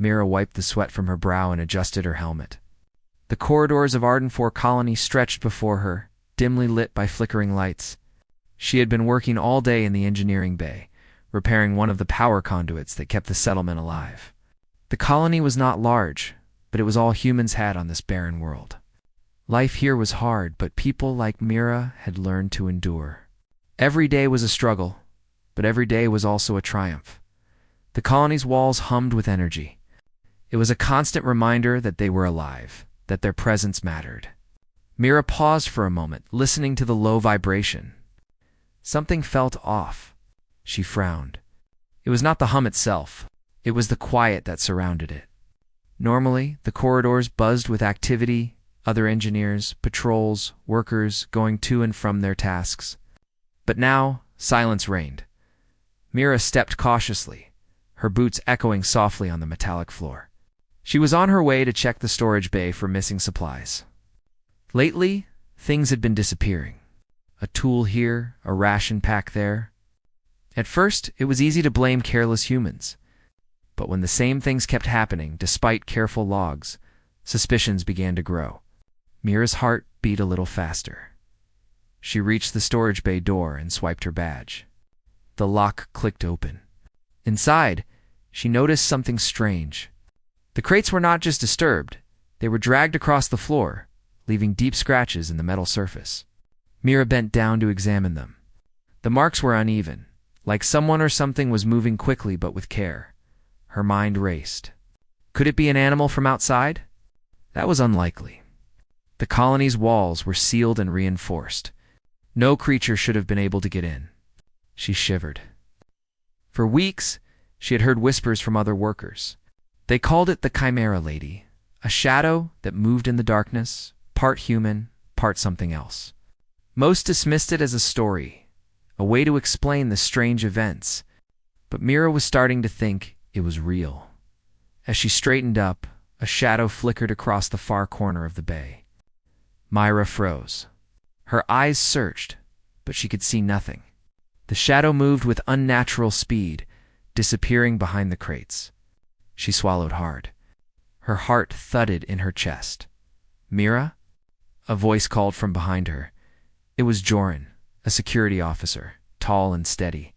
Mira wiped the sweat from her brow and adjusted her helmet. The corridors of Arden 4 Colony stretched before her, dimly lit by flickering lights. She had been working all day in the engineering bay, repairing one of the power conduits that kept the settlement alive. The colony was not large, but it was all humans had on this barren world. Life here was hard, but people like Mira had learned to endure. Every day was a struggle, but every day was also a triumph. The colony's walls hummed with energy. It was a constant reminder that they were alive, that their presence mattered. Mira paused for a moment, listening to the low vibration. Something felt off. She frowned. It was not the hum itself. It was the quiet that surrounded it. Normally, the corridors buzzed with activity, other engineers, patrols, workers going to and from their tasks. But now, silence reigned. Mira stepped cautiously, her boots echoing softly on the metallic floor. She was on her way to check the storage bay for missing supplies. Lately, things had been disappearing. A tool here, a ration pack there. At first, it was easy to blame careless humans. But when the same things kept happening, despite careful logs, suspicions began to grow. Mira's heart beat a little faster. She reached the storage bay door and swiped her badge. The lock clicked open. Inside, she noticed something strange. The crates were not just disturbed, they were dragged across the floor, leaving deep scratches in the metal surface. Mira bent down to examine them. The marks were uneven, like someone or something was moving quickly but with care. Her mind raced. Could it be an animal from outside? That was unlikely. The colony's walls were sealed and reinforced. No creature should have been able to get in. She shivered. For weeks, she had heard whispers from other workers. They called it the Chimera Lady, a shadow that moved in the darkness, part human, part something else. Most dismissed it as a story, a way to explain the strange events, but Mira was starting to think it was real. As she straightened up, a shadow flickered across the far corner of the bay. Mira froze. Her eyes searched, but she could see nothing. The shadow moved with unnatural speed, disappearing behind the crates. She swallowed hard. Her heart thudded in her chest. "Mira?" A voice called from behind her. It was Joran, a security officer, tall and steady.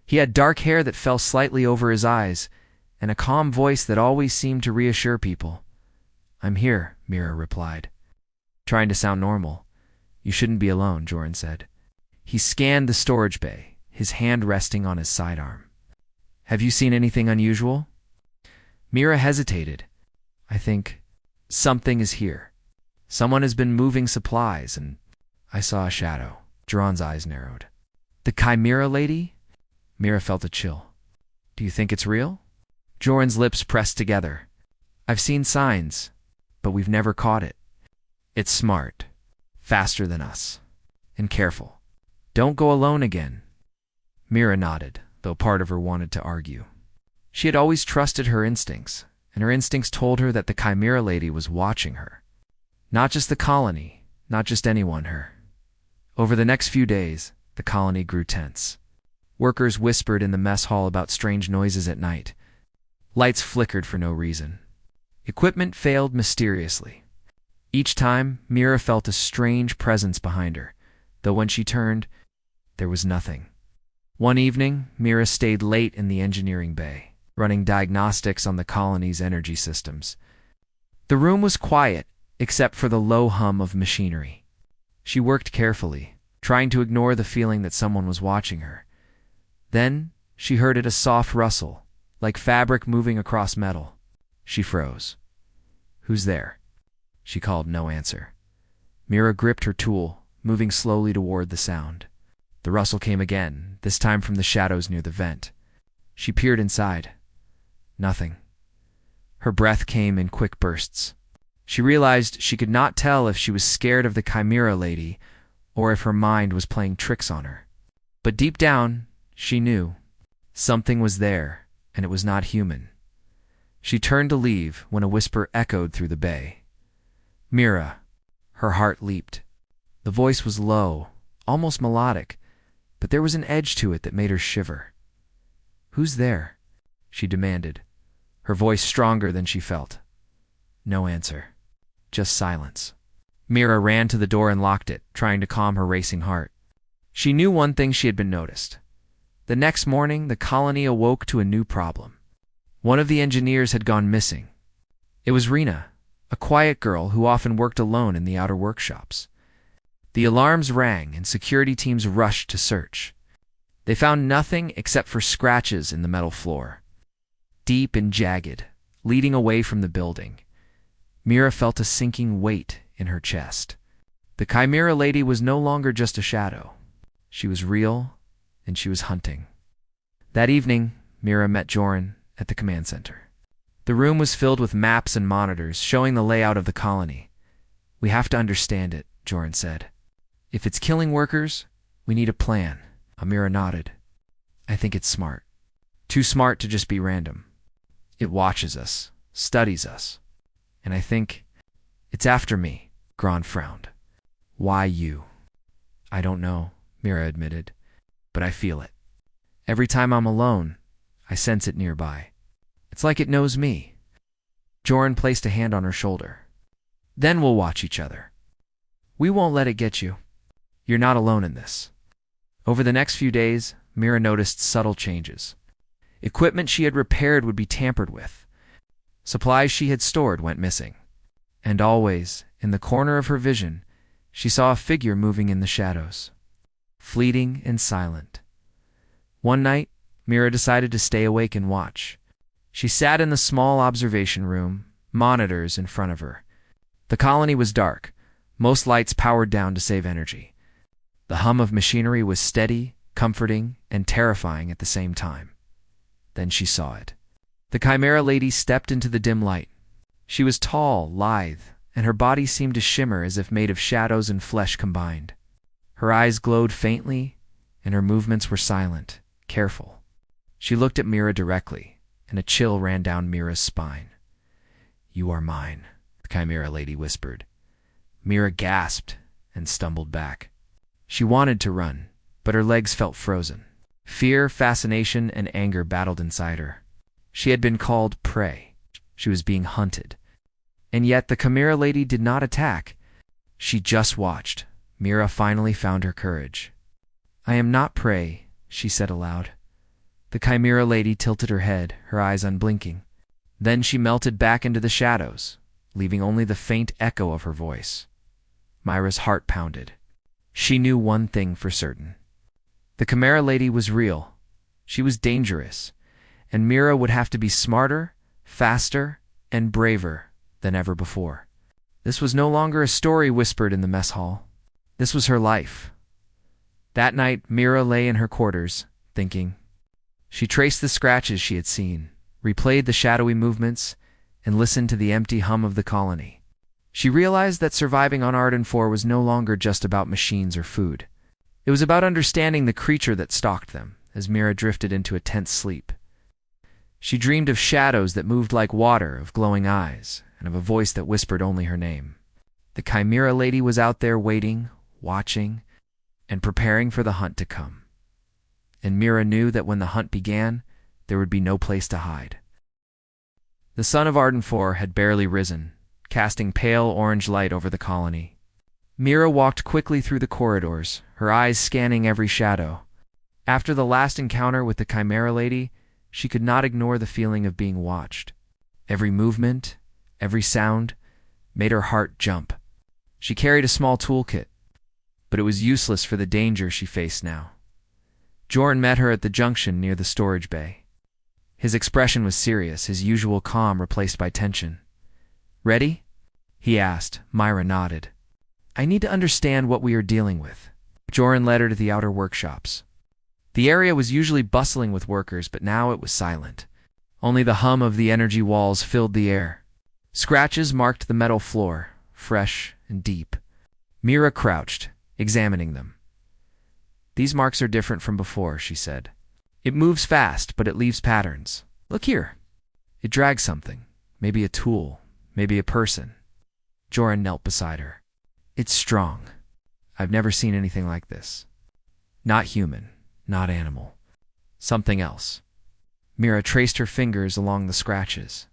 He had dark hair that fell slightly over his eyes, and a calm voice that always seemed to reassure people. "I'm here," Mira replied. Trying to sound normal. "You shouldn't be alone," Joran said. He scanned the storage bay, his hand resting on his sidearm. "Have you seen anything unusual?" Mira hesitated. "I think something is here. Someone has been moving supplies, and I saw a shadow." Joran's eyes narrowed. "The Chimera Lady?" Mira felt a chill. "Do you think it's real?" Joran's lips pressed together. "I've seen signs, but we've never caught it. It's smart, faster than us, and careful. Don't go alone again." Mira nodded, though part of her wanted to argue. She had always trusted her instincts, and her instincts told her that the Chimera Lady was watching her. Not just the colony, not just anyone, her. Over the next few days, the colony grew tense. Workers whispered in the mess hall about strange noises at night. Lights flickered for no reason. Equipment failed mysteriously. Each time, Mira felt a strange presence behind her, though when she turned, there was nothing. One evening, Mira stayed late in the engineering bay, running diagnostics on the colony's energy systems. The room was quiet, except for the low hum of machinery. She worked carefully, trying to ignore the feeling that someone was watching her. Then, she heard a soft rustle, like fabric moving across metal. She froze. "Who's there?" She called no answer. Mira gripped her tool, moving slowly toward the sound. The rustle came again, this time from the shadows near the vent. She peered inside. Nothing. Her breath came in quick bursts. She realized she could not tell if she was scared of the Chimera Lady or if her mind was playing tricks on her. But deep down, she knew. Something was there, and it was not human. She turned to leave when a whisper echoed through the bay. "Mira." Her heart leaped. The voice was low, almost melodic, but there was an edge to it that made her shiver. "Who's there?" she demanded. her voice stronger than she felt. No answer. Just silence. Mira ran to the door and locked it, trying to calm her racing heart. She knew one thing she had been noticed. The next morning, the colony awoke to a new problem. One of the engineers had gone missing. It was Rena, a quiet girl who often worked alone in the outer workshops. The alarms rang and security teams rushed to search. They found nothing except for scratches in the metal floor, deep and jagged, leading away from the building. Mira felt a sinking weight in her chest. The Chimera lady was no longer just a shadow. She was real, and she was hunting. That evening, Mira met Joran at the command center. The room was filled with maps and monitors showing the layout of the colony. "We have to understand it," Joran said. "If it's killing workers, we need a plan." Mira nodded. "I think it's smart. Too smart to just be random. It watches us, studies us. And I think it's after me." Gran frowned. "Why you?" "I don't know," Mira admitted, "but I feel it. Every time I'm alone, I sense it nearby. It's like it knows me." Joran placed a hand on her shoulder. "Then we'll watch each other. We won't let it get you. You're not alone in this." Over the next few days, Mira noticed subtle changes. Equipment she had repaired would be tampered with. Supplies she had stored went missing. And always, in the corner of her vision, she saw a figure moving in the shadows, fleeting and silent. One night, Mira decided to stay awake and watch. She sat in the small observation room, monitors in front of her. The colony was dark, most lights powered down to save energy. The hum of machinery was steady, comforting, and terrifying at the same time. Then she saw it. The Chimera lady stepped into the dim light. She was tall, lithe, and her body seemed to shimmer as if made of shadows and flesh combined. Her eyes glowed faintly, and her movements were silent, careful. She looked at Mira directly, and a chill ran down Mira's spine. "You are mine," the Chimera lady whispered. Mira gasped and stumbled back. She wanted to run, but her legs felt frozen. Fear, fascination, and anger battled inside her. She had been called prey. She was being hunted. And yet the Chimera lady did not attack. She just watched. Mira finally found her courage. "I am not prey," she said aloud. The Chimera lady tilted her head, her eyes unblinking. Then she melted back into the shadows, leaving only the faint echo of her voice. Mira's heart pounded. She knew one thing for certain. The Chimera lady was real. She was dangerous, and Mira would have to be smarter, faster, and braver than ever before. This was no longer a story whispered in the mess hall. This was her life. That night, Mira lay in her quarters, thinking. She traced the scratches she had seen, replayed the shadowy movements, and listened to the empty hum of the colony. She realized that surviving on Arden 4 was no longer just about machines or food. It was about understanding the creature that stalked them, as Mira drifted into a tense sleep. She dreamed of shadows that moved like water, of glowing eyes, and of a voice that whispered only her name. The Chimera lady was out there waiting, watching, and preparing for the hunt to come. And Mira knew that when the hunt began, there would be no place to hide. The sun of Arden 4 had barely risen, casting pale orange light over the colony. Mira walked quickly through the corridors, her eyes scanning every shadow. After the last encounter with the Chimera lady, she could not ignore the feeling of being watched. Every movement, every sound, made her heart jump. She carried a small toolkit, but it was useless for the danger she faced now. Joran met her at the junction near the storage bay. His expression was serious, his usual calm replaced by tension. "Ready?" he asked. Mira nodded. "I need to understand what we are dealing with." Joran led her to the outer workshops. The area was usually bustling with workers, but now it was silent. Only the hum of the energy walls filled the air. Scratches marked the metal floor, fresh and deep. Mira crouched, examining them. "These marks are different from before," she said. "It moves fast, but it leaves patterns. Look here. It drags something, maybe a tool, maybe a person." Joran knelt beside her. "It's strong. I've never seen anything like this. Not human, not animal. Something else." Mira traced her fingers along the scratches.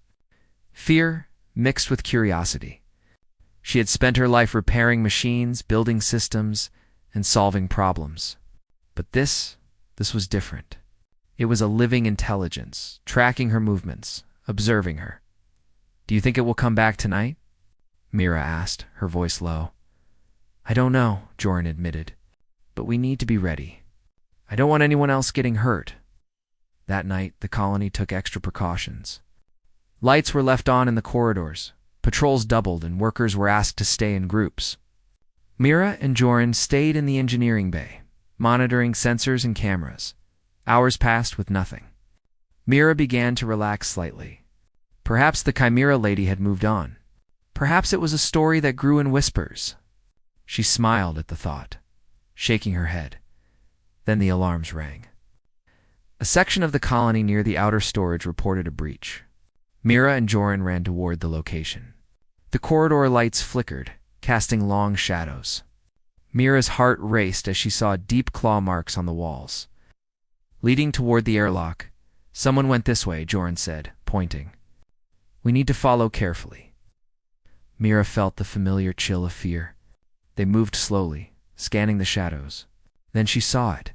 Fear mixed with curiosity. She had spent her life repairing machines, building systems, and solving problems. But this was different. It was a living intelligence, tracking her movements, observing her. "Do you think it will come back tonight?" Mira asked, her voice low. "I don't know," Joran admitted, "but we need to be ready. I don't want anyone else getting hurt." That night, the colony took extra precautions. Lights were left on in the corridors, patrols doubled, and workers were asked to stay in groups. Mira and Joran stayed in the engineering bay, monitoring sensors and cameras. Hours passed with nothing. Mira began to relax slightly. Perhaps the Chimera lady had moved on. Perhaps it was a story that grew in whispers. She smiled at the thought, shaking her head. Then the alarms rang. A section of the colony near the outer storage reported a breach. Mira and Joran ran toward the location. The corridor lights flickered, casting long shadows. Mira's heart raced as she saw deep claw marks on the walls. Leading toward the airlock, "Someone went this way," Joran said, pointing. "We need to follow carefully." Mira felt the familiar chill of fear. They moved slowly, scanning the shadows. Then she saw it.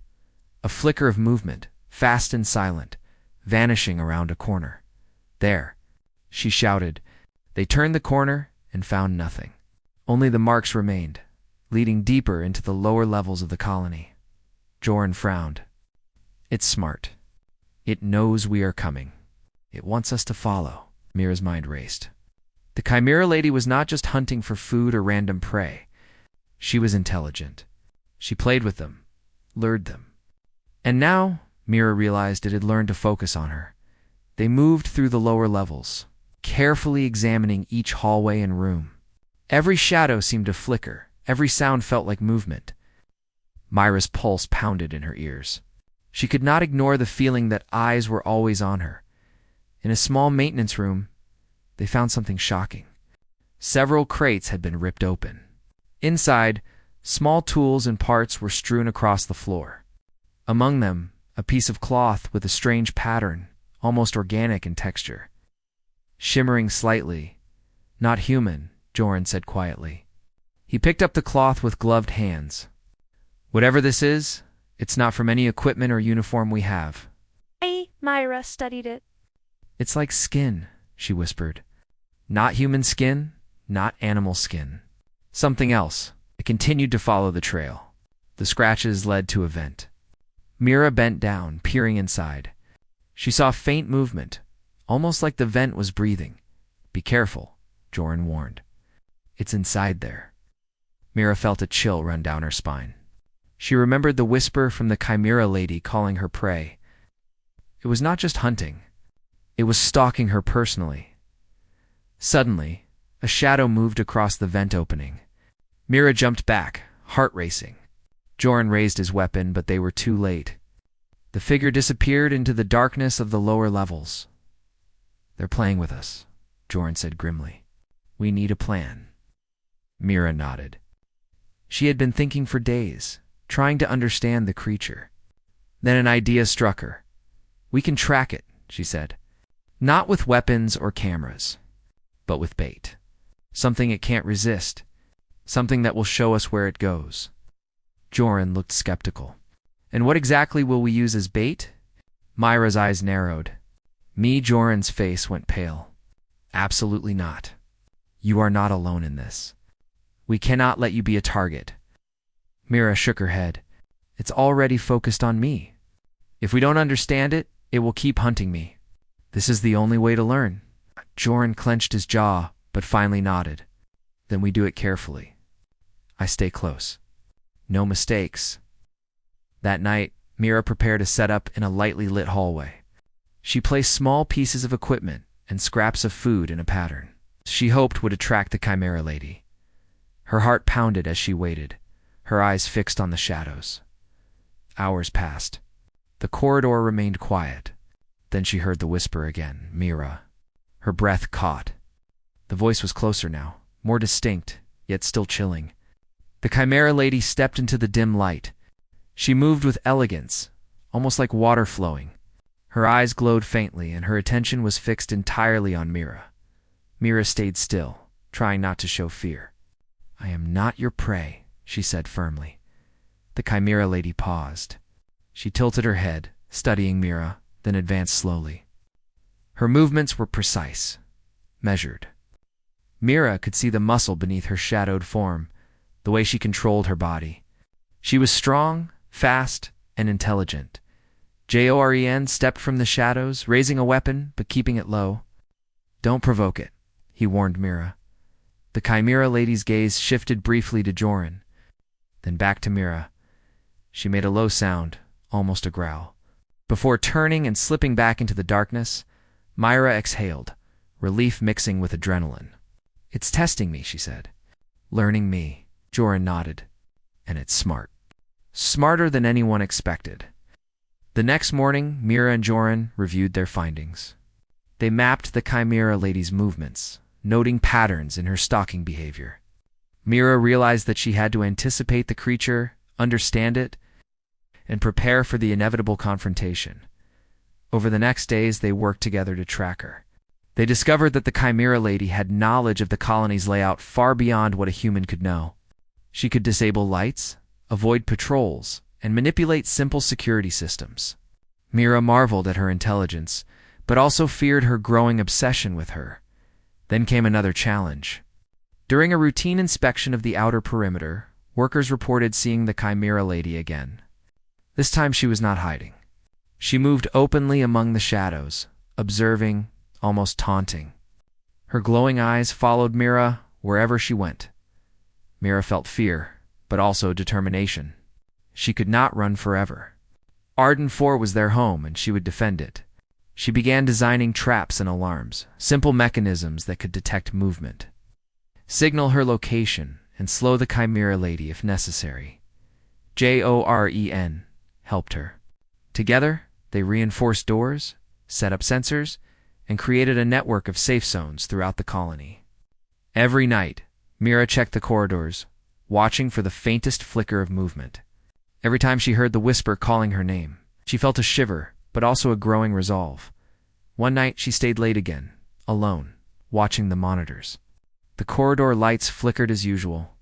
A flicker of movement, fast and silent, vanishing around a corner. "There!" she shouted. They turned the corner and found nothing. Only the marks remained, leading deeper into the lower levels of the colony. Joran frowned. "It's smart. It knows we are coming. It wants us to follow." Mira's mind raced. The Chimera lady was not just hunting for food or random prey. She was intelligent. She played with them, lured them. And now, Mira realized, it had learned to focus on her. They moved through the lower levels, carefully examining each hallway and room. Every shadow seemed to flicker. Every sound felt like movement. Mira's pulse pounded in her ears. She could not ignore the feeling that eyes were always on her. In a small maintenance room, they found something shocking. Several crates had been ripped open. Inside, small tools and parts were strewn across the floor. Among them, a piece of cloth with a strange pattern, almost organic in texture. Shimmering slightly. "Not human," Joran said quietly. He picked up the cloth with gloved hands. "Whatever this is, it's not from any equipment or uniform we have." Mira studied it. "It's like skin," she whispered. "Not human skin, not animal skin. Something else." It continued to follow the trail. The scratches led to a vent. Mira bent down, peering inside. She saw faint movement, almost like the vent was breathing. "Be careful," Joran warned. "It's inside there." Mira felt a chill run down her spine. She remembered the whisper from the Chimera lady calling her prey. It was not just hunting. It was stalking her personally. Suddenly, a shadow moved across the vent opening. Mira jumped back, heart racing. Joran raised his weapon, but they were too late. The figure disappeared into the darkness of the lower levels. "They're playing with us," Joran said grimly. "We need a plan." Mira nodded. She had been thinking for days, trying to understand the creature. Then an idea struck her. "We can track it," she said. "Not with weapons or cameras, but with bait. Something it can't resist. Something that will show us where it goes." Joran looked skeptical. "And what exactly will we use as bait?" Mira's eyes narrowed. Joran's face went pale. "Absolutely not. You are not alone in this. We cannot let you be a target." Mira shook her head. "It's already focused on me. If we don't understand it, it will keep hunting me. This is the only way to learn." Joran clenched his jaw, but finally nodded. "Then we do it carefully. I stay close. No mistakes." That night, Mira prepared a setup in a lightly lit hallway. She placed small pieces of equipment and scraps of food in a pattern she hoped would attract the Chimera lady. Her heart pounded as she waited, her eyes fixed on the shadows. Hours passed. The corridor remained quiet. Then she heard the whisper again, "Mira." Her breath caught. The voice was closer now, more distinct, yet still chilling. The Chimera lady stepped into the dim light. She moved with elegance, almost like water flowing. Her eyes glowed faintly, and her attention was fixed entirely on Mira. Mira stayed still, trying not to show fear. "I am not your prey," she said firmly. The Chimera lady paused. She tilted her head, studying Mira, then advanced slowly. Her movements were precise, measured. Mira could see the muscle beneath her shadowed form, the way she controlled her body. She was strong, fast, and intelligent. Joren stepped from the shadows, raising a weapon, but keeping it low. "Don't provoke it," he warned Mira. The Chimera lady's gaze shifted briefly to Joren, then back to Mira. She made a low sound, almost a growl. Before turning and slipping back into the darkness, Mira exhaled, relief mixing with adrenaline. "It's testing me," she said. "Learning me," Joren nodded. "And it's smart. Smarter than anyone expected." The next morning, Mira and Joren reviewed their findings. They mapped the Chimera lady's movements, noting patterns in her stalking behavior. Mira realized that she had to anticipate the creature, understand it, and prepare for the inevitable confrontation. Over the next days, they worked together to track her. They discovered that the Chimera lady had knowledge of the colony's layout far beyond what a human could know. She could disable lights, avoid patrols, and manipulate simple security systems. Mira marveled at her intelligence, but also feared her growing obsession with her. Then came another challenge. During a routine inspection of the outer perimeter, workers reported seeing the Chimera lady again. This time she was not hiding. She moved openly among the shadows, observing, almost taunting. Her glowing eyes followed Mira wherever she went. Mira felt fear, but also determination. She could not run forever. Arden 4 was their home, and she would defend it. She began designing traps and alarms, simple mechanisms that could detect movement, signal her location, and slow the Chimera lady if necessary. Joren helped her. Together, they reinforced doors, set up sensors, and created a network of safe zones throughout the colony. Every night, Mira checked the corridors, watching for the faintest flicker of movement. Every time she heard the whisper calling her name, she felt a shiver, but also a growing resolve. One night, she stayed late again, alone, watching the monitors. The corridor lights flickered as usual.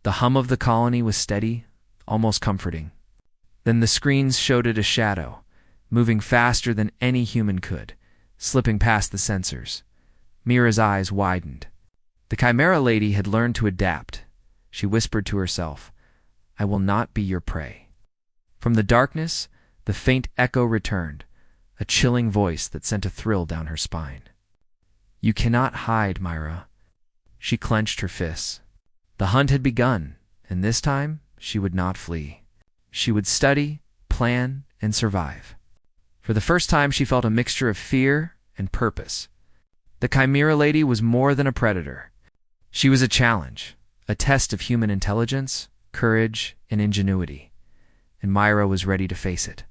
The hum of the colony was steady, almost comforting. Then the screens showed it a shadow, moving faster than any human could, slipping past the sensors. Mira's eyes widened. The Chimera lady had learned to adapt. She whispered to herself, "I will not be your prey." From the darkness, the faint echo returned, a chilling voice that sent a thrill down her spine. "You cannot hide, Mira." She clenched her fists. The hunt had begun, and this time she would not flee. She would study, plan, and survive. For the first time, she felt a mixture of fear and purpose. The Chimera lady was more than a predator. She was a challenge, a test of human intelligence, courage, and ingenuity, and Mira was ready to face it.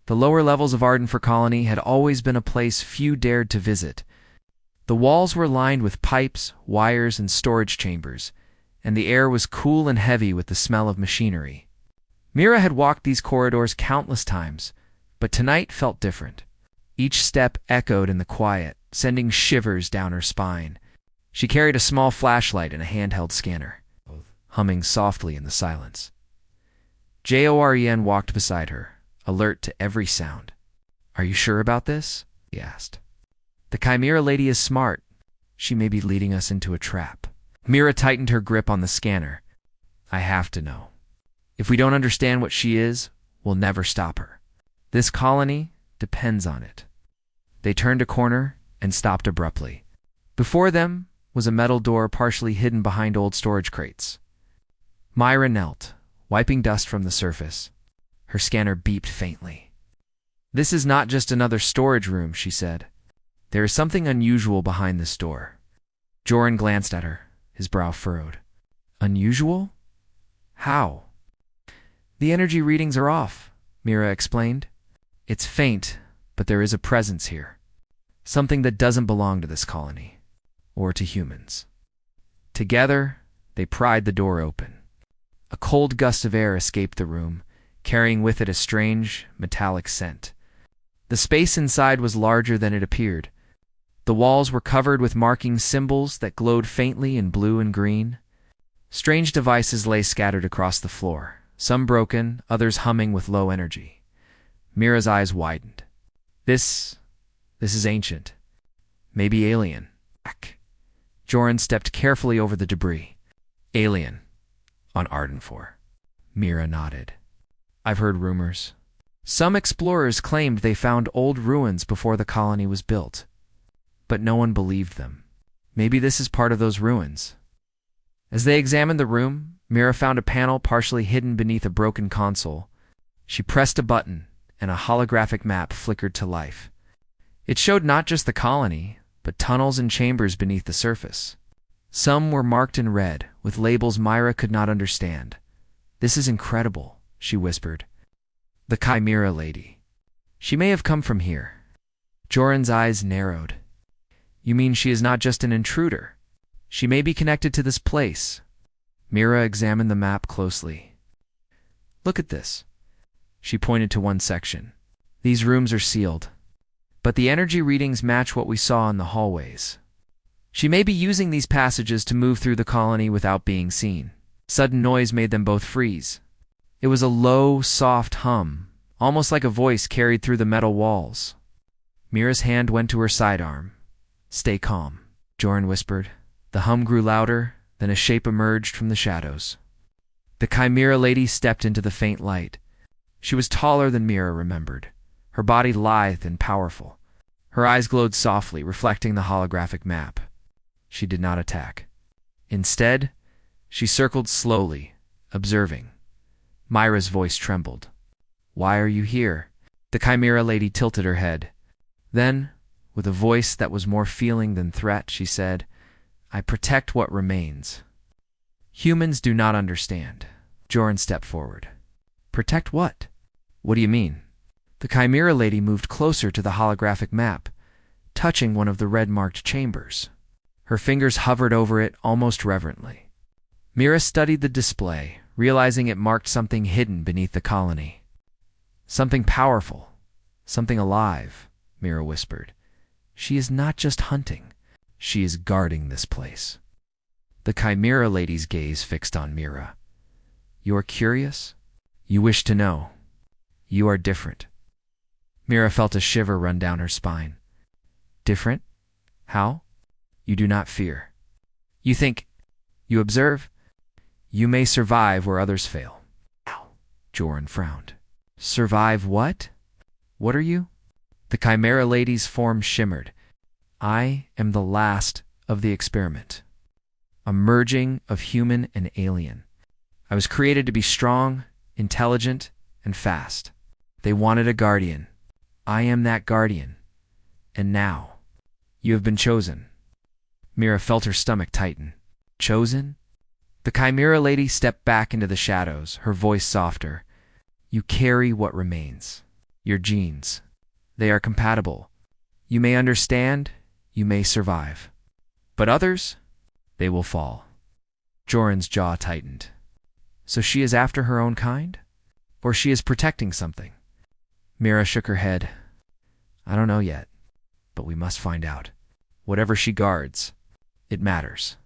The lower levels of Arden 4 Colony had always been a place few dared to visit. The walls were lined with pipes, wires, and storage chambers, and the air was cool and heavy with the smell of machinery. Mira had walked these corridors countless times, but tonight felt different. Each step echoed in the quiet, sending shivers down her spine. She carried a small flashlight and a handheld scanner, humming softly in the silence. Joren walked beside her, alert to every sound. "Are you sure about this?" he asked. "The Chimera lady is smart. She may be leading us into a trap." Mira tightened her grip on the scanner. "I have to know. If we don't understand what she is, we'll never stop her. This colony depends on it." They turned a corner and stopped abruptly. Before them was a metal door partially hidden behind old storage crates. Mira knelt, wiping dust from the surface. Her scanner beeped faintly. "This is not just another storage room," she said. "There is something unusual behind this door." Joren glanced at her, his brow furrowed. "Unusual? How?" "The energy readings are off," Mira explained. "It's faint, but there is a presence here. Something that doesn't belong to this colony, or to humans." Together, they pried the door open. A cold gust of air escaped the room, carrying with it a strange, metallic scent. The space inside was larger than it appeared. The walls were covered with marking symbols that glowed faintly in blue and green. Strange devices lay scattered across the floor, some broken, others humming with low energy. Mira's eyes widened. This is ancient. Maybe alien. Joran stepped carefully over the debris. Alien. On Arden 4. Mira nodded. I've heard rumors. Some explorers claimed they found old ruins before the colony was built, but no one believed them. Maybe this is part of those ruins. As they examined the room, Mira found a panel partially hidden beneath a broken console. She pressed a button, and a holographic map flickered to life. It showed not just the colony, but tunnels and chambers beneath the surface. Some were marked in red, with labels Myra could not understand. This is incredible, she whispered. The Chimera lady. She may have come from here. Joran's eyes narrowed. You mean she is not just an intruder? She may be connected to this place. Mira examined the map closely. Look at this. She pointed to one section. These rooms are sealed, but the energy readings match what we saw in the hallways. She may be using these passages to move through the colony without being seen. Sudden noise made them both freeze. It was a low, soft hum, almost like a voice carried through the metal walls. Mira's hand went to her sidearm. Stay calm, Joran whispered. The hum grew louder, then a shape emerged from the shadows. The Chimera lady stepped into the faint light. She was taller than Mira remembered, her body lithe and powerful. Her eyes glowed softly, reflecting the holographic map. She did not attack. Instead, she circled slowly, observing. Myra's voice trembled. Why are you here? The Chimera lady tilted her head. Then, with a voice that was more feeling than threat, she said, I protect what remains. Humans do not understand. Joran stepped forward. Protect what? What do you mean? The Chimera lady moved closer to the holographic map, touching one of the red-marked chambers. Her fingers hovered over it almost reverently. Mira studied the display, realizing it marked something hidden beneath the colony. Something powerful, something alive, Mira whispered. She is not just hunting. She is guarding this place. The Chimera lady's gaze fixed on Mira. You are curious? You wish to know. You are different. Mira felt a shiver run down her spine. Different? How? You do not fear. You think. You observe. You may survive where others fail. Ow. Joran frowned. Survive what? What are you? The Chimera lady's form shimmered. I am the last of the experiment. A merging of human and alien. I was created to be strong, intelligent, and fast. They wanted a guardian. I am that guardian. And now, you have been chosen. Mira felt her stomach tighten. Chosen? The Chimera lady stepped back into the shadows, her voice softer. You carry what remains. Your genes. They are compatible. You may understand, you may survive. But others? They will fall. Joran's jaw tightened. So she is after her own kind? Or she is protecting something? Mira shook her head. I don't know yet, but we must find out. Whatever she guards, it matters.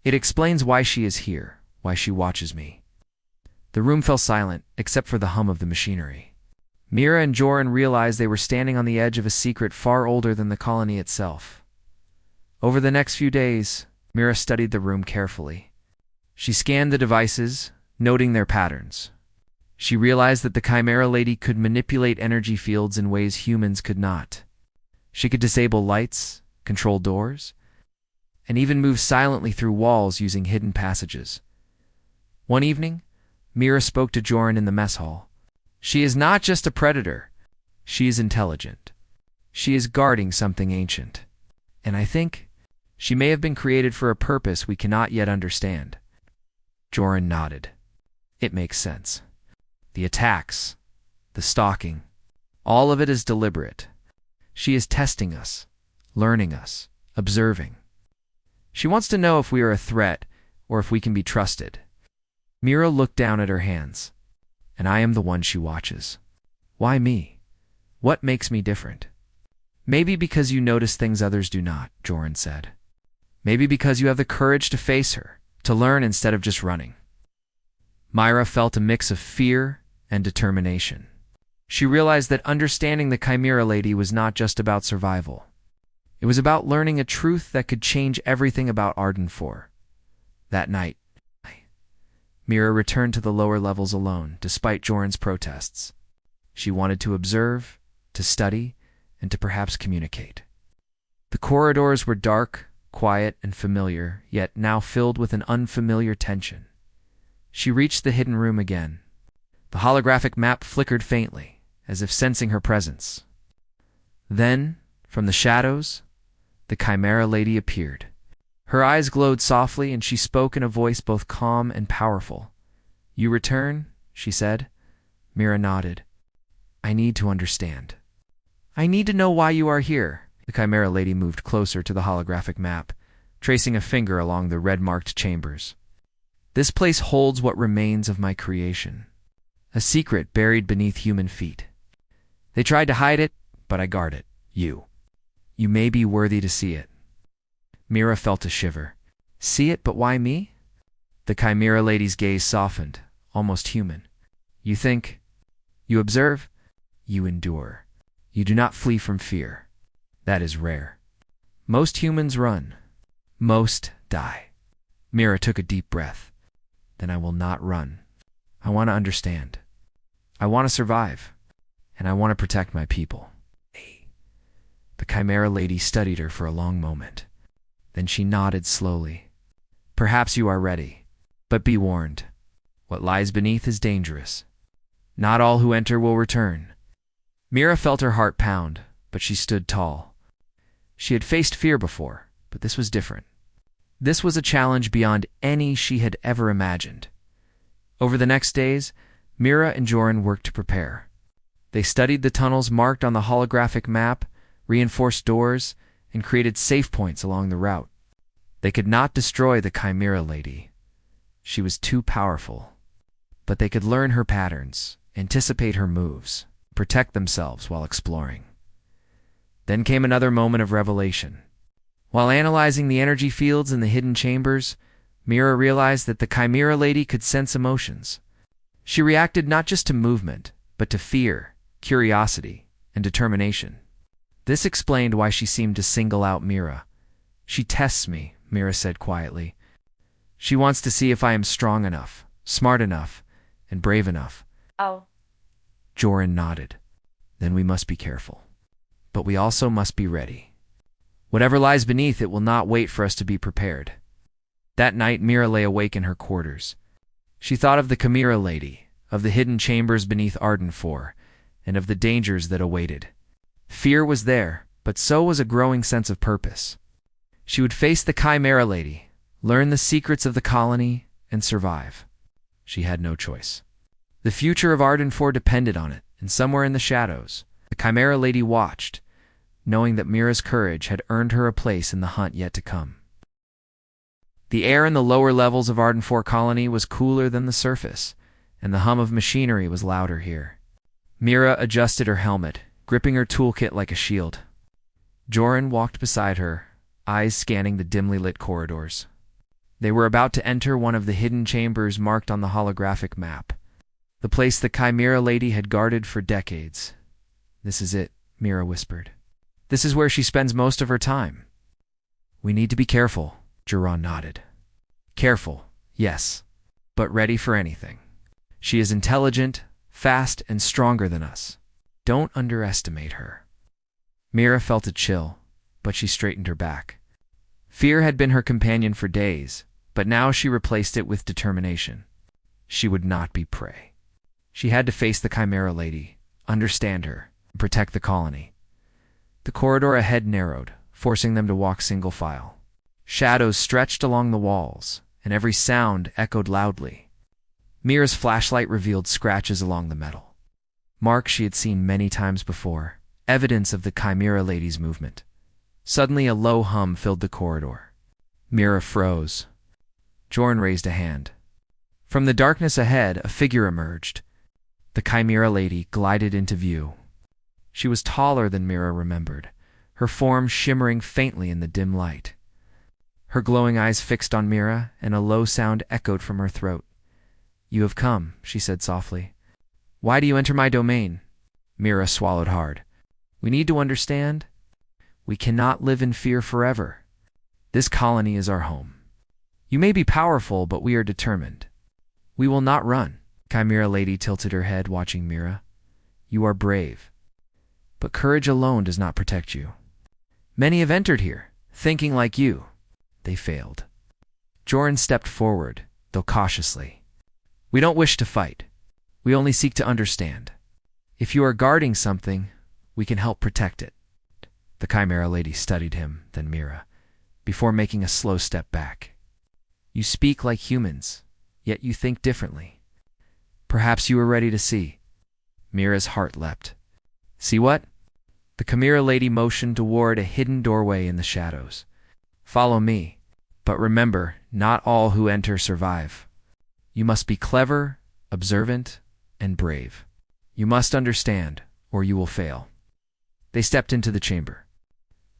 It explains why she is here, why she watches me. The room fell silent, except for the hum of the machinery. Mira and Joran realized they were standing on the edge of a secret far older than the colony itself. Over the next few days, Mira studied the room carefully. She scanned the devices, noting their patterns. She realized that the Chimera lady could manipulate energy fields in ways humans could not. She could disable lights, control doors, and even move silently through walls using hidden passages. One evening, Mira spoke to Joran in the mess hall. She is not just a predator. She is intelligent. She is guarding something ancient. And I think she may have been created for a purpose we cannot yet understand. Joran nodded. It makes sense. The attacks, the stalking, all of it is deliberate. She is testing us, learning us, observing. She wants to know if we are a threat or if we can be trusted. Mira looked down at her hands. And I am the one she watches. Why me? What makes me different? Maybe because you notice things others do not, Joran said. Maybe because you have the courage to face her, to learn instead of just running. Myra felt a mix of fear and determination. She realized that understanding the Chimera Lady was not just about survival. It was about learning a truth that could change everything about Arden 4. That night, Myra returned to the lower levels alone, despite Joran's protests. She wanted to observe, to study, and to perhaps communicate. The corridors were dark, quiet, and familiar, yet now filled with an unfamiliar tension. She reached the hidden room again. The holographic map flickered faintly, as if sensing her presence. Then, from the shadows, the Chimera Lady appeared. Her eyes glowed softly, and she spoke in a voice both calm and powerful. "You return?" she said. Myra nodded. "I need to understand. I need to know why you are here." The Chimera Lady moved closer to the holographic map, tracing a finger along the red-marked chambers. "This place holds what remains of my creation. A secret buried beneath human feet. They tried to hide it, but I guard it. You may be worthy to see it." Myra felt a shiver. "See it, but why me?" The Chimera Lady's gaze softened, almost human. "You think, you observe, you endure. You do not flee from fear. That is rare. Most humans run. Most die." Myra took a deep breath. "Then I will not run. I want to understand. I want to survive. And I want to protect my people." The Chimera Lady studied her for a long moment. Then she nodded slowly. "Perhaps you are ready. But be warned. What lies beneath is dangerous. Not all who enter will return." Myra felt her heart pound, but she stood tall. She had faced fear before, but this was different. This was a challenge beyond any she had ever imagined. Over the next days, Myra and Joran worked to prepare. They studied the tunnels marked on the holographic map, reinforced doors, and created safe points along the route. They could not destroy the Chimera Lady. She was too powerful. But they could learn her patterns, anticipate her moves, protect themselves while exploring. Then came another moment of revelation. While analyzing the energy fields in the hidden chambers, Myra realized that the Chimera Lady could sense emotions. She reacted not just to movement, but to fear, curiosity, and determination. This explained why she seemed to single out Myra. "She tests me," Myra said quietly. "She wants to see if I am strong enough, smart enough, and brave enough." Oh. Joran nodded. "Then we must be careful. But we also must be ready. Whatever lies beneath it will not wait for us to be prepared." That night, Myra lay awake in her quarters. She thought of the Chimera Lady, of the hidden chambers beneath Arden 4, and of the dangers that awaited. Fear was there, but so was a growing sense of purpose. She would face the Chimera Lady, learn the secrets of the colony, and survive. She had no choice. The future of Arden 4 depended on it, and somewhere in the shadows, the Chimera Lady watched, knowing that Myra's courage had earned her a place in the hunt yet to come. The air in the lower levels of Arden 4 colony was cooler than the surface, and the hum of machinery was louder here. Myra adjusted her helmet, gripping her toolkit like a shield. Joran walked beside her, eyes scanning the dimly lit corridors. They were about to enter one of the hidden chambers marked on the holographic map, the place the Chimera Lady had guarded for decades. "This is it," Myra whispered. "This is where she spends most of her time." "We need to be careful," Joran nodded. "Careful, yes, but ready for anything. She is intelligent, fast, and stronger than us. Don't underestimate her." Myra felt a chill, but she straightened her back. Fear had been her companion for days, but now she replaced it with determination. She would not be prey. She had to face the Chimera Lady, understand her, and protect the colony. The corridor ahead narrowed, forcing them to walk single file. Shadows stretched along the walls, and every sound echoed loudly. Myra's flashlight revealed scratches along the metal, marks she had seen many times before, evidence of the Chimera Lady's movement. Suddenly a low hum filled the corridor. Myra froze. Joran raised a hand. From the darkness ahead, a figure emerged. The Chimera Lady glided into view. She was taller than Mira remembered, her form shimmering faintly in the dim light. Her glowing eyes fixed on Mira, and a low sound echoed from her throat. "You have come," she said softly. "Why do you enter my domain?" Mira swallowed hard. "We need to understand. We cannot live in fear forever. This colony is our home. You may be powerful, but we are determined. We will not run." Chimera Lady tilted her head, watching Mira. "You are brave. But courage alone does not protect you. Many have entered here, thinking like you. They failed." Joran stepped forward, though cautiously. "We don't wish to fight. We only seek to understand. If you are guarding something, we can help protect it." The Chimera Lady studied him, then Mira, before making a slow step back. "You speak like humans, yet you think differently. Perhaps you are ready to see." Mira's heart leapt. "See what?" The Chimera Lady motioned toward a hidden doorway in the shadows. "Follow me. But remember, not all who enter survive. You must be clever, observant, and brave. You must understand, or you will fail." They stepped into the chamber.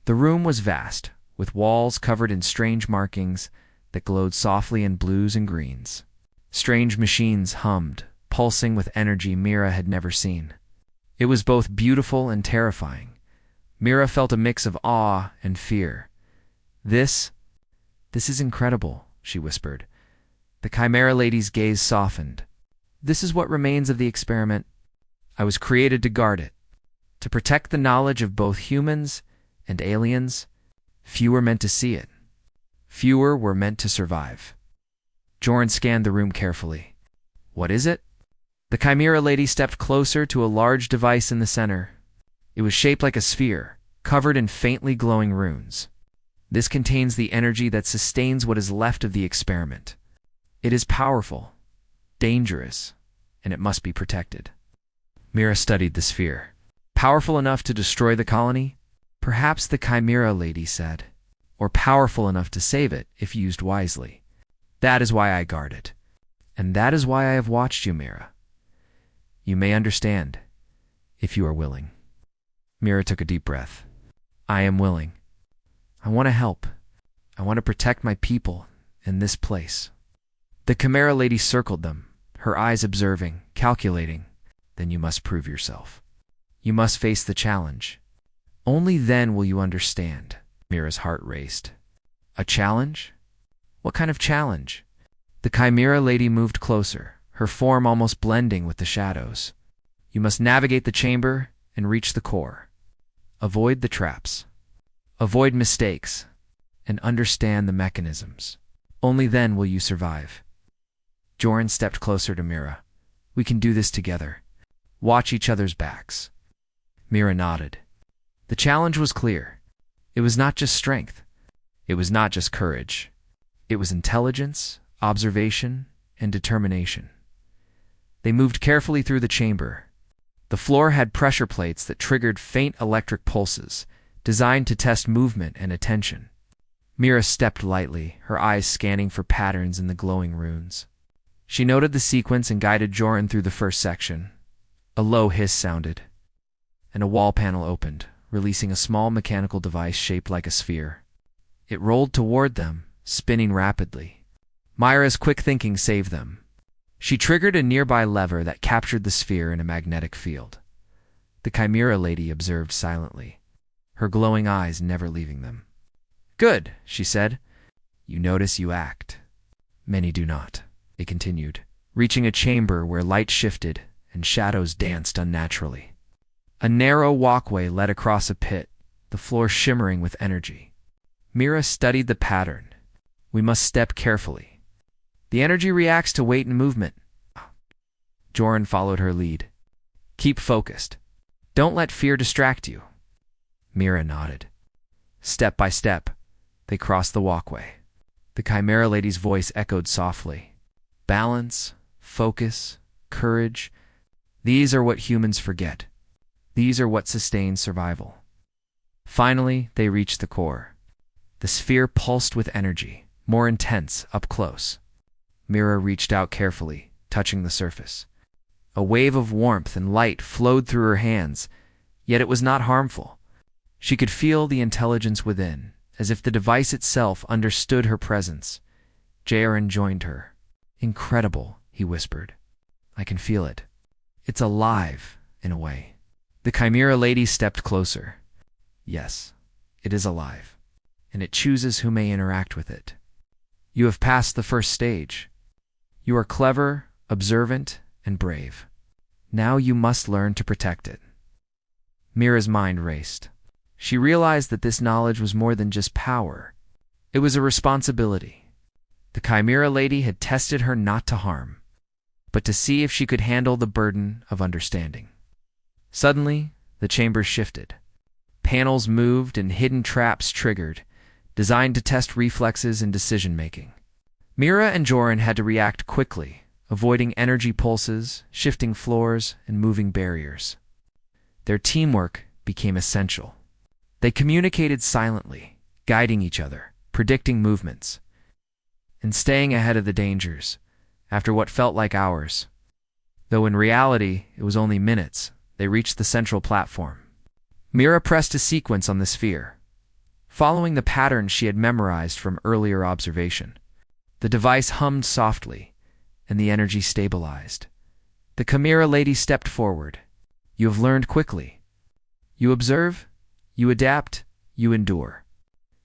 The room was vast, with walls covered in strange markings that glowed softly in blues and greens. Strange machines hummed, pulsing with energy Mira had never seen. It was both beautiful and terrifying. Mira felt a mix of awe and fear. This is incredible," she whispered. The Chimera Lady's gaze softened. "This is what remains of the experiment. I was created to guard it, to protect the knowledge of both humans and aliens. Few were meant to see it. Fewer were meant to survive." Joran scanned the room carefully. "What is it?" The Chimera Lady stepped closer to a large device in the center. It was shaped like a sphere, covered in faintly glowing runes. "This contains the energy that sustains what is left of the experiment. It is powerful, dangerous, and it must be protected." Mira studied the sphere. "Powerful enough to destroy the colony?" "Perhaps," the Chimera Lady said. "Or powerful enough to save it if used wisely. That is why I guard it. And that is why I have watched you, Mira. You may understand, if you are willing." Mira took a deep breath. "I am willing. I want to help. I want to protect my people and this place." The Chimera Lady circled them, her eyes observing, calculating. "Then you must prove yourself. You must face the challenge. Only then will you understand." Mira's heart raced. "A challenge? What kind of challenge?" The Chimera Lady moved closer, her form almost blending with the shadows. "You must navigate the chamber and reach the core. Avoid the traps. Avoid mistakes, and understand the mechanisms. Only then will you survive." Joran stepped closer to Mira. "We can do this together. Watch each other's backs." Mira nodded. The challenge was clear. It was not just strength. It was not just courage. It was intelligence, observation, and determination. They moved carefully through the chamber. The floor had pressure plates that triggered faint electric pulses, designed to test movement and attention. Mira stepped lightly, her eyes scanning for patterns in the glowing runes. She noted the sequence and guided Joran through the first section. A low hiss sounded, and a wall panel opened, releasing a small mechanical device shaped like a sphere. It rolled toward them, spinning rapidly. Mira's quick thinking saved them. She triggered a nearby lever that captured the sphere in a magnetic field. The Chimera Lady observed silently, her glowing eyes never leaving them. "Good," she said. "You notice, you act. Many do not," they continued, reaching a chamber where light shifted and shadows danced unnaturally. A narrow walkway led across a pit, the floor shimmering with energy. Mira studied the pattern. "We must step carefully. The energy reacts to weight and movement." Joran followed her lead. "Keep focused. Don't let fear distract you." Mira nodded. Step by step, they crossed the walkway. The Chimera Lady's voice echoed softly. "Balance, focus, courage. These are what humans forget. These are what sustain survival." Finally, they reached the core. The sphere pulsed with energy, more intense, up close. Mira reached out carefully, touching the surface. A wave of warmth and light flowed through her hands, Yet it was not harmful. She could feel the intelligence within, as if the device itself understood her presence. Jaron joined her. "Incredible," he whispered. "I can feel it. It's alive, in a way." The Chimera lady stepped closer. "Yes, it is alive, and it chooses who may interact with it. You have passed the first stage. You are clever, observant, and brave. Now you must learn to protect it." Mira's mind raced. She realized that this knowledge was more than just power. It was a responsibility. The Chimera lady had tested her not to harm, but to see if she could handle the burden of understanding. Suddenly, the chamber shifted. Panels moved and hidden traps triggered, designed to test reflexes and decision-making. Mira and Joran had to react quickly, avoiding energy pulses, shifting floors, and moving barriers. Their teamwork became essential. They communicated silently, guiding each other, predicting movements, and staying ahead of the dangers, after what felt like hours. Though in reality, it was only minutes, they reached the central platform. Mira pressed a sequence on the sphere, following the pattern she had memorized from earlier observation. The device hummed softly, and the energy stabilized. The Chimera lady stepped forward. "You have learned quickly. You observe, you adapt, you endure.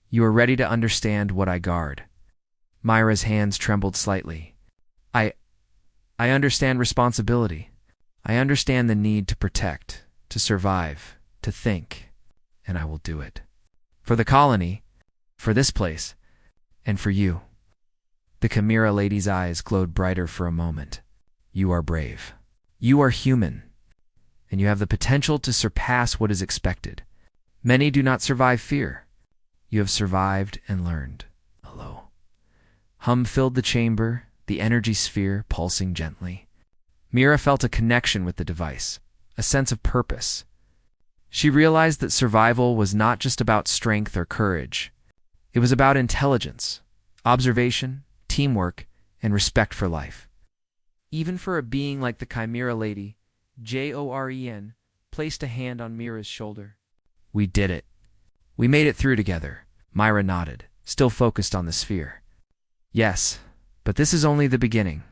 You are ready to understand what I guard." Myra's hands trembled slightly. I understand responsibility. I understand the need to protect, to survive, to think, and I will do it. For the colony, for this place, and for you." The Chimera lady's eyes glowed brighter for a moment. "You are brave. You are human, and you have the potential to surpass what is expected. Many do not survive fear. You have survived and learned." Hello. Hum filled the chamber, the energy sphere pulsing gently. Mira felt a connection with the device, a sense of purpose. She realized that survival was not just about strength or courage. It was about intelligence, observation, teamwork, and respect for life. Even for a being like the Chimera lady, Joren placed a hand on Mira's shoulder. "We did it. We made it through together." Myra nodded, still focused on the sphere. "Yes, but this is only the beginning.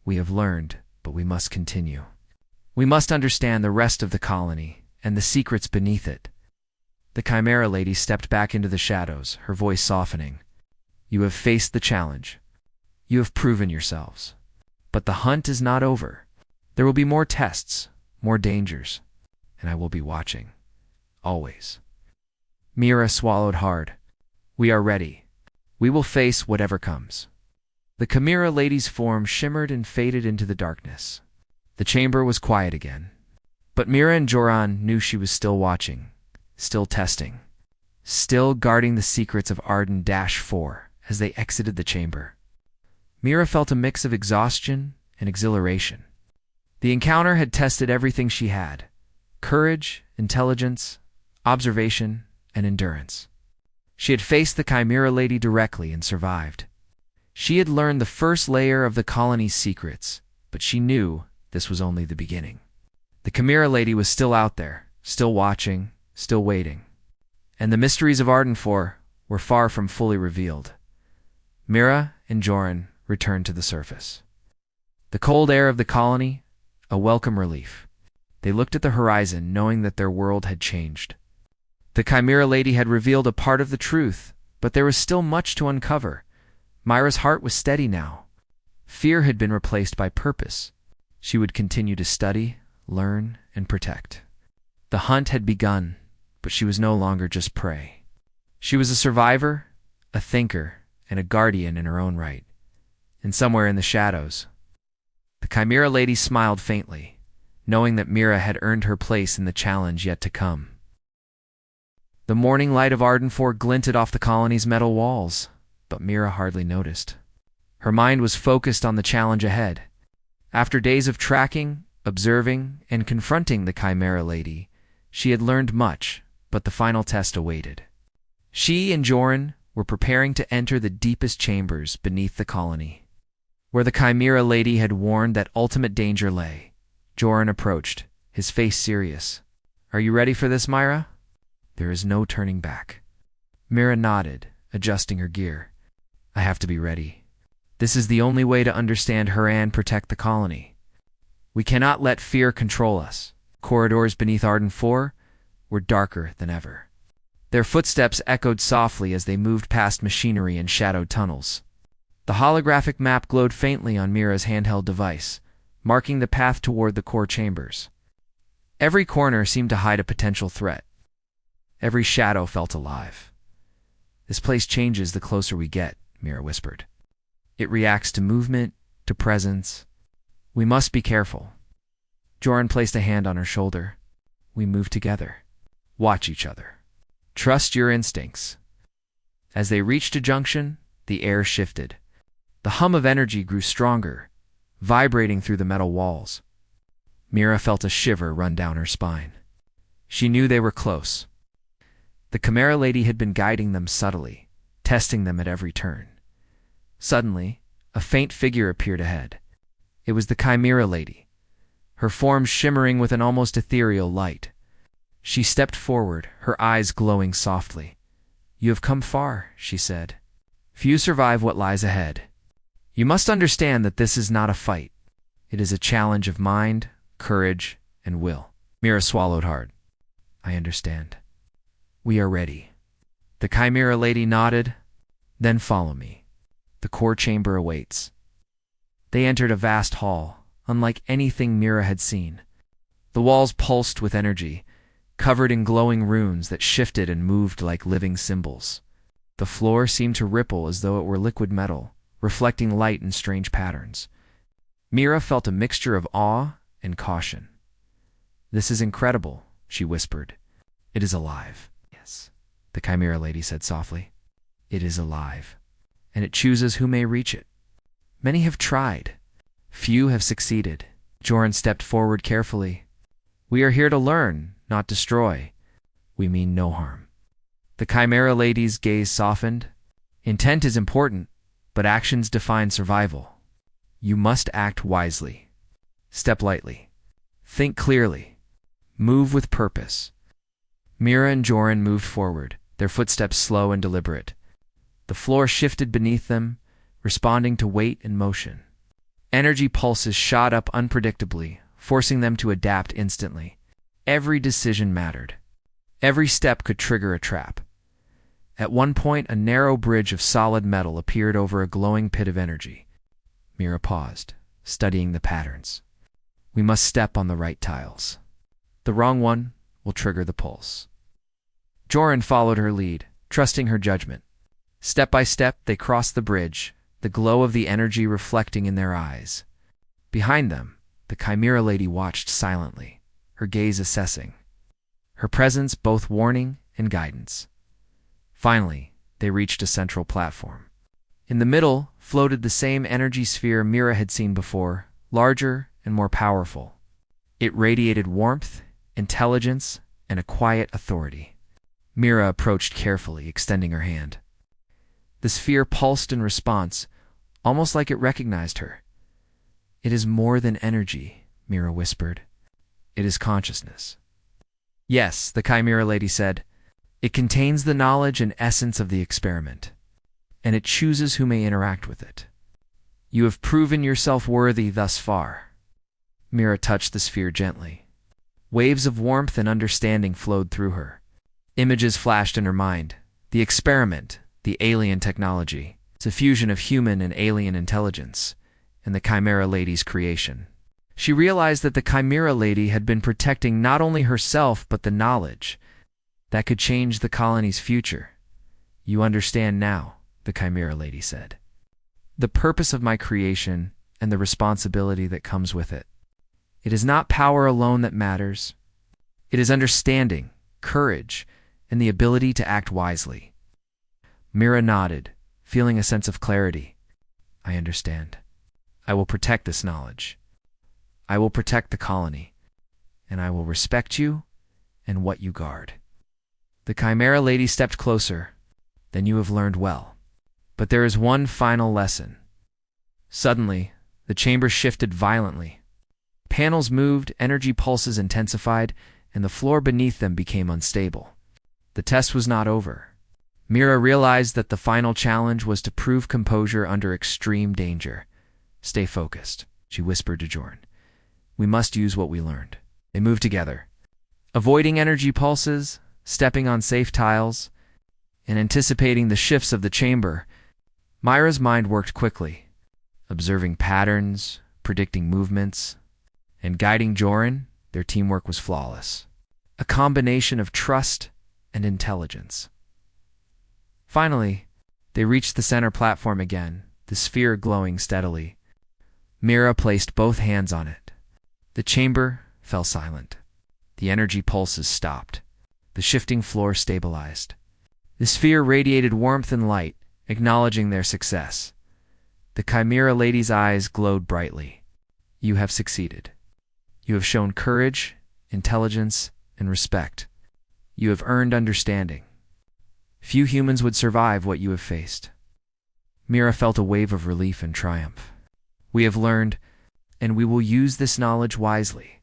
We have learned, but we must continue. We must understand the rest of the colony and the secrets beneath it." The Chimera lady stepped back into the shadows, her voice softening. "You have faced the challenge. You have proven yourselves. But the hunt is not over. There will be more tests, more dangers, and I will be watching. Always." Mira swallowed hard. "We are ready. We will face whatever comes." The Chimera lady's form shimmered and faded into the darkness. The chamber was quiet again. But Mira and Joran knew she was still watching, still testing, still guarding the secrets of Arden-4 as they exited the chamber. Mira felt a mix of exhaustion and exhilaration. The encounter had tested everything she had: courage, intelligence, observation, and endurance. She had faced the Chimera lady directly and survived. She had learned the first layer of the colony's secrets, but she knew this was only the beginning. The Chimera lady was still out there, still watching, still waiting. And the mysteries of Arden-4 were far from fully revealed. Mira and Joran returned to the surface. The cold air of the colony, a welcome relief. They looked at the horizon, knowing that their world had changed. The Chimera lady had revealed a part of the truth, but there was still much to uncover. Myra's heart was steady now. Fear had been replaced by purpose. She would continue to study, learn, and protect. The hunt had begun, but she was no longer just prey. She was a survivor, a thinker, and a guardian in her own right. And somewhere in the shadows, the Chimera lady smiled faintly, knowing that Mira had earned her place in the challenge yet to come. The morning light of Arden-4 glinted off the colony's metal walls, but Mira hardly noticed. Her mind was focused on the challenge ahead. After days of tracking, observing, and confronting the Chimera lady, she had learned much, but the final test awaited. She and Joran were preparing to enter the deepest chambers beneath the colony. Where the Chimera lady had warned that ultimate danger lay, Joran approached, his face serious. Are you ready for this, Myra? There is no turning back. Mira nodded, adjusting her gear. I have to be ready. This is the only way to understand her and protect the colony. We cannot let fear control us. Corridors beneath Arden 4 were darker than ever. Their footsteps echoed softly as they moved past machinery and shadowed tunnels. The holographic map glowed faintly on Mira's handheld device, marking the path toward the core chambers. Every corner seemed to hide a potential threat. Every shadow felt alive. This place changes the closer we get, Mira whispered. It reacts to movement, to presence. We must be careful. Joran placed a hand on her shoulder. We move together. Watch each other. Trust your instincts. As they reached a junction, the air shifted. The hum of energy grew stronger, vibrating through the metal walls. Mira felt a shiver run down her spine. She knew they were close. The Chimera lady had been guiding them subtly, testing them at every turn. Suddenly, a faint figure appeared ahead. It was the Chimera lady, her form shimmering with an almost ethereal light. She stepped forward, her eyes glowing softly. You have come far, she said. Few survive what lies ahead. You must understand that this is not a fight. It is a challenge of mind, courage, and will. Mira swallowed hard. I understand. We are ready. The Chimera lady nodded. Then follow me. The core chamber awaits. They entered a vast hall, unlike anything Mira had seen. The walls pulsed with energy, covered in glowing runes that shifted and moved like living symbols. The floor seemed to ripple as though it were liquid metal, reflecting light in strange patterns. Mira felt a mixture of awe and caution. This is incredible, she whispered. It is alive. Yes, the Chimera lady said softly. It is alive, and it chooses who may reach it. Many have tried. Few have succeeded. Joran stepped forward carefully. We are here to learn, not destroy. We mean no harm. The Chimera lady's gaze softened. Intent is important, but actions define survival. You must act wisely. Step lightly. Think clearly. Move with purpose. Mira and Joran moved forward, their footsteps slow and deliberate. The floor shifted beneath them, responding to weight and motion. Energy pulses shot up unpredictably, forcing them to adapt instantly. Every decision mattered. Every step could trigger a trap. At one point, a narrow bridge of solid metal appeared over a glowing pit of energy. Mira paused, studying the patterns. We must step on the right tiles. The wrong one will trigger the pulse. Joran followed her lead, trusting her judgment. Step by step, they crossed the bridge, the glow of the energy reflecting in their eyes. Behind them, the Chimera lady watched silently, her gaze assessing. Her presence both warning and guidance. Finally, they reached a central platform. In the middle floated the same energy sphere Mira had seen before, larger and more powerful. It radiated warmth, intelligence, and a quiet authority. Mira approached carefully, extending her hand. The sphere pulsed in response, almost like it recognized her. It is more than energy, Mira whispered. It is consciousness. Yes, the Chimera lady said. It contains the knowledge and essence of the experiment, and it chooses who may interact with it. You have proven yourself worthy thus far. Mira touched the sphere gently. Waves of warmth and understanding flowed through her. Images flashed in her mind. The experiment, the alien technology. It's a fusion of human and alien intelligence, and the Chimera lady's creation. She realized that the Chimera lady had been protecting not only herself but the knowledge that could change the colony's future. You understand now, the Chimera lady said. The purpose of my creation and the responsibility that comes with it. It is not power alone that matters. It is understanding, courage, and the ability to act wisely. Mira nodded, feeling a sense of clarity. I understand. I will protect this knowledge. I will protect the colony, and I will respect you and what you guard. The Chimera lady stepped closer. Then you have learned well. But there is one final lesson. Suddenly, the chamber shifted violently. Panels moved, energy pulses intensified, and the floor beneath them became unstable. The test was not over. Mira realized that the final challenge was to prove composure under extreme danger. "Stay focused," she whispered to Jorn. "We must use what we learned." They moved together, avoiding energy pulses, stepping on safe tiles, and anticipating the shifts of the chamber. Myra's mind worked quickly, observing patterns, predicting movements, and guiding Joran. Their teamwork was flawless, a combination of trust and intelligence. Finally, they reached the center platform again, the sphere glowing steadily. Mira placed both hands on it. The chamber fell silent. The energy pulses stopped. The shifting floor stabilized. The sphere radiated warmth and light, acknowledging their success. The Chimera lady's eyes glowed brightly. "You have succeeded. You have shown courage, intelligence, and respect. You have earned understanding. Few humans would survive what you have faced." Mira felt a wave of relief and triumph. "We have learned, and we will use this knowledge wisely."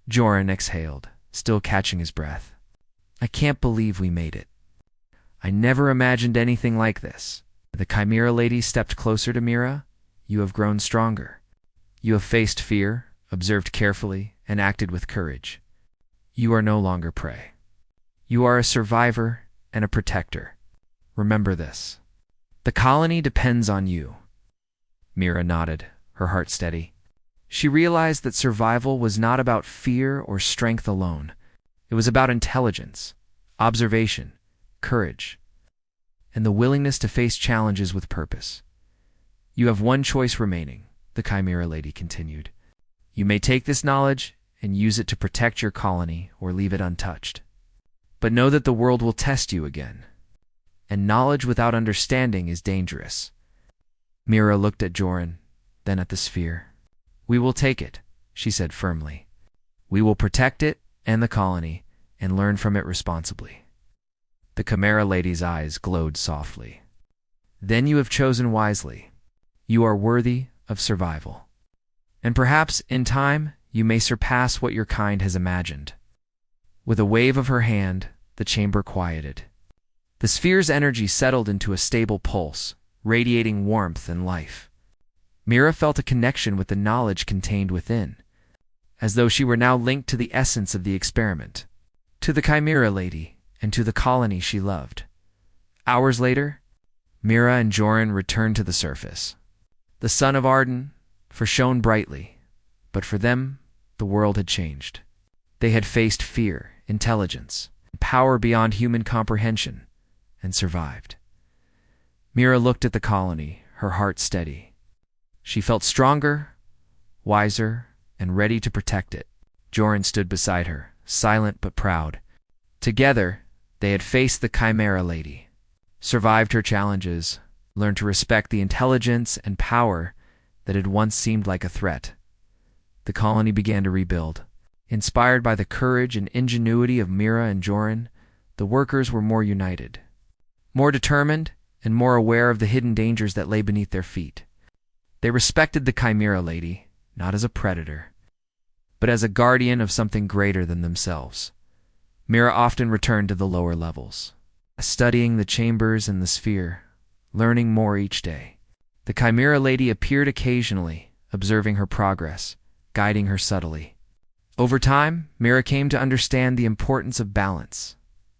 Joran exhaled, still catching his breath. "I can't believe we made it. I never imagined anything like this." The Chimera lady stepped closer to Mira. "You have grown stronger. You have faced fear, observed carefully, and acted with courage. You are no longer prey. You are a survivor and a protector. Remember this. The colony depends on you." Mira nodded, her heart steady. She realized that survival was not about fear or strength alone. It was about intelligence, observation, courage, and the willingness to face challenges with purpose. "You have one choice remaining," the Chimera lady continued. "You may take this knowledge and use it to protect your colony or leave it untouched. But know that the world will test you again, and knowledge without understanding is dangerous." Mira looked at Joran, then at the sphere. "We will take it," she said firmly. "We will protect it and the colony, and learn from it responsibly." The Chimera lady's eyes glowed softly. "Then you have chosen wisely. You are worthy of survival. And perhaps, in time, you may surpass what your kind has imagined." With a wave of her hand, the chamber quieted. The sphere's energy settled into a stable pulse, radiating warmth and life. Mira felt a connection with the knowledge contained within, as though she were now linked to the essence of the experiment, to the Chimera lady, and to the colony she loved. Hours later, Mira and Joran returned to the surface. The sun of Arden shone brightly, but for them, the world had changed. They had faced fear, intelligence, power beyond human comprehension, and survived. Mira looked at the colony, her heart steady. She felt stronger, wiser, and ready to protect it. Joran stood beside her, silent but proud. Together, they had faced the Chimera lady, survived her challenges, learned to respect the intelligence and power that had once seemed like a threat. The colony began to rebuild. Inspired by the courage and ingenuity of Mira and Joran, the workers were more united, more determined, and more aware of the hidden dangers that lay beneath their feet. They respected the Chimera lady, not as a predator, but as a guardian of something greater than themselves. Mira often returned to the lower levels, studying the chambers and the sphere, learning more each day. The Chimera lady appeared occasionally, observing her progress, guiding her subtly. Over time, Mira came to understand the importance of balance.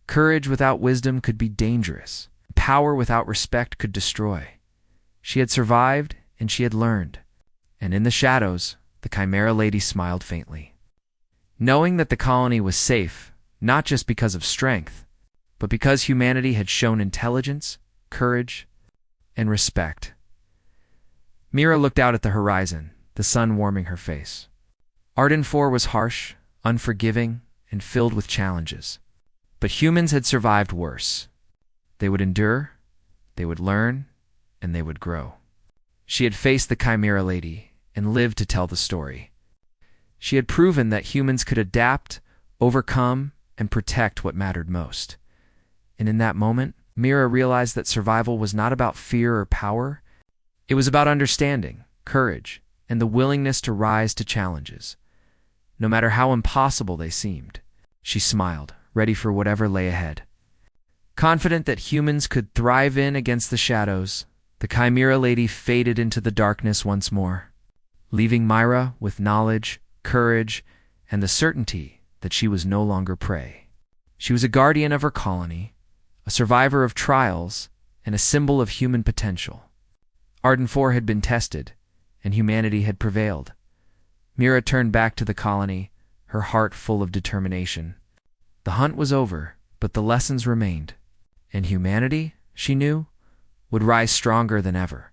Courage without wisdom could be dangerous. Power without respect could destroy. She had survived, and she had learned. And in the shadows, the Chimera lady smiled faintly. Knowing that the colony was safe, not just because of strength, but because humanity had shown intelligence, courage, and respect. Mira looked out at the horizon, the sun warming her face. Arden 4 was harsh, unforgiving, and filled with challenges. But humans had survived worse. They would endure, they would learn, and they would grow. She had faced the Chimera lady and lived to tell the story. She had proven that humans could adapt, overcome, and protect what mattered most. And in that moment, Mira realized that survival was not about fear or power. It was about understanding, courage, and the willingness to rise to challenges, no matter how impossible they seemed. She smiled, ready for whatever lay ahead. Confident that humans could thrive in against the shadows, the Chimera lady faded into the darkness once more, leaving Myra with knowledge, courage, and the certainty that she was no longer prey. She was a guardian of her colony, a survivor of trials, and a symbol of human potential. Arden 4 had been tested, and humanity had prevailed. Mira turned back to the colony, her heart full of determination. The hunt was over, but the lessons remained, and humanity, she knew, would rise stronger than ever.